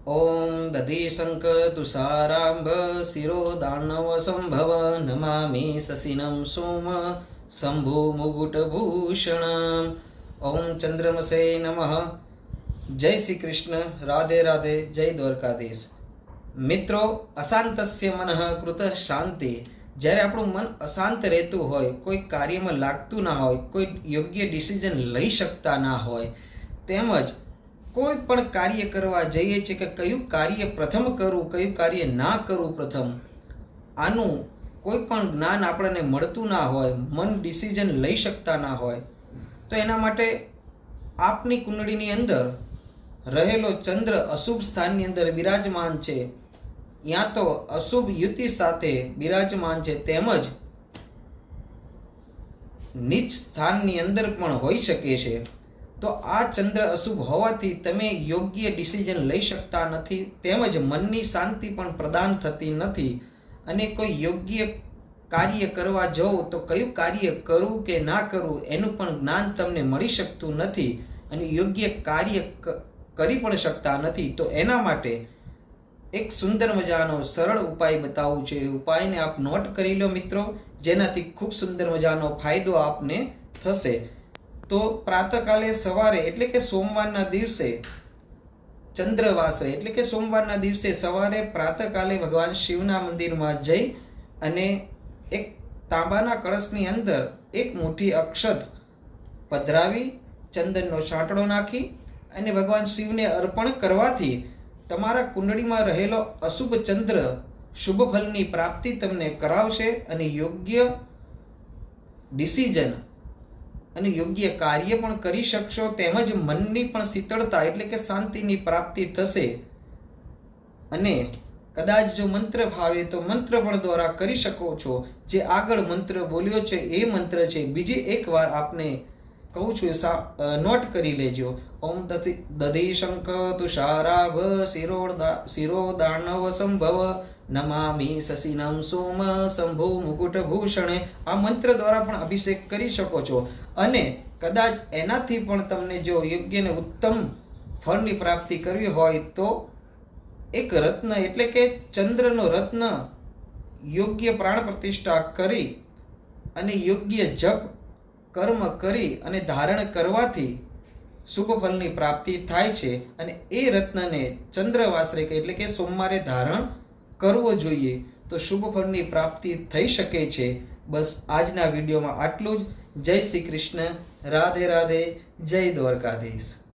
ओम दधिशंक तुषारांब शिरो दानव संभव नमामि शशिनं सोम शंभु मुकुटभूषण। ओम चंद्रमसे नमः। जय श्री कृष्ण। राधे राधे। जय द्वारकाधीश। मित्रों, अशांतस्य मनः कृतः शांति। જ્યારે આપણું મન અશાંત રહેતું હોય, કોઈ કાર્યમાં લાગતું ના હોય, કોઈ યોગ્ય ડિસિઝન લઈ શકતા ના હોય, તેમજ કોઈ પણ કાર્ય કરવા જઈએ છીએ કે કયું કાર્ય પ્રથમ કરવું, કયું કાર્ય ના કરવું પ્રથમ, આનું કોઈ પણ જ્ઞાન આપણને મળતું ના હોય, મન ડિસિઝન લઈ શકતા ના હોય, તો એના માટે આપની કુંડળીની અંદર રહેલો ચંદ્ર અશુભ સ્થાનની અંદર બિરાજમાન છે, યા તો અશુભ યુતિ સાથે બિરાજમાન છે, તેમજ નીચ સ્થાનની અંદર પણ હોઈ શકે છે. તો આ ચંદ્ર અશુભ હોવાથી તમે યોગ્ય ડિસિઝન લઈ શકતા નથી, તેમજ મનની શાંતિ પણ પ્રદાન થતી નથી, અને કોઈ યોગ્ય કાર્ય કરવા જાઓ તો કયું કાર્ય કરવું કે ના કરવું એનું પણ જ્ઞાન તમને મળી શકતું નથી, અને યોગ્ય કાર્ય કરી પણ શકતા નથી. તો એના માટે એક સુંદર મજાનો સરળ ઉપાય બતાવું છે. ઉપાયને આપ નોટ કરી લો મિત્રો, જેનાથી ખૂબ સુંદર મજાનો ફાયદો આપને થશે. તો પ્રાતકાલે સવારે એટલે કે સોમવારના દિવસે ચંદ્રવાસરે એટલે કે સોમવારના દિવસે સવારે પ્રાતકાલે ભગવાન શિવના મંદિરમાં જઈ અને એક તાંબાના કળશની અંદર એક મુઠ્ઠી અક્ષત પધરાવી ચંદનનો છાંટડો નાખી અને ભગવાન શિવને અર્પણ કરવાથી તમારા કુંડળીમાં રહેલો અશુભ ચંદ્ર શુભ ફલની પ્રાપ્તિ તમને કરાવશે, અને યોગ્ય ડિસિઝન અને યોગ્ય કાર્ય પણ કરી શકશો, તેમજ મનની પણ શીતળતા એટલે કે શાંતિની પ્રાપ્તિ થશે. અને કદાચ જો મંત્ર ભાવે તો મંત્ર પણ દ્વારા કરી શકો છો. જે આગળ મંત્ર બોલ્યો છે એ મંત્ર છે, બીજી એક વાર આપને કહું છું, નોટ કરી લેજો. ઓમ દધિશંક તુષારાભ શિરો દાનવ સંભવ નમામિ શશિનમ સોમ શંભુ મુકુટભૂષણે. આ મંત્ર દ્વારા પણ અભિષેક કરી શકો છો. અને કદાચ એનાથી પણ તમને જો યોગ્ય ને ઉત્તમ ફળની પ્રાપ્તિ કરવી હોય તો એક રત્ન એટલે કે ચંદ્રનો રત્ન યોગ્ય પ્રાણ પ્રતિષ્ઠા કરી અને યોગ્ય જપ કર્મ કરી અને ધારણ કરવાથી શુભ ફલની પ્રાપ્તિ થાય છે. અને એ રત્નને ચંદ્રવાસરે એટલે કે સોમવારે ધારણ કરવો જોઈએ, તો શુભ ફળની પ્રાપ્તિ થઈ શકે છે. બસ આજના વિડીયોમાં આટલું જ. જય શ્રી કૃષ્ણ. રાધે રાધે. જય દ્વારકાધીશ.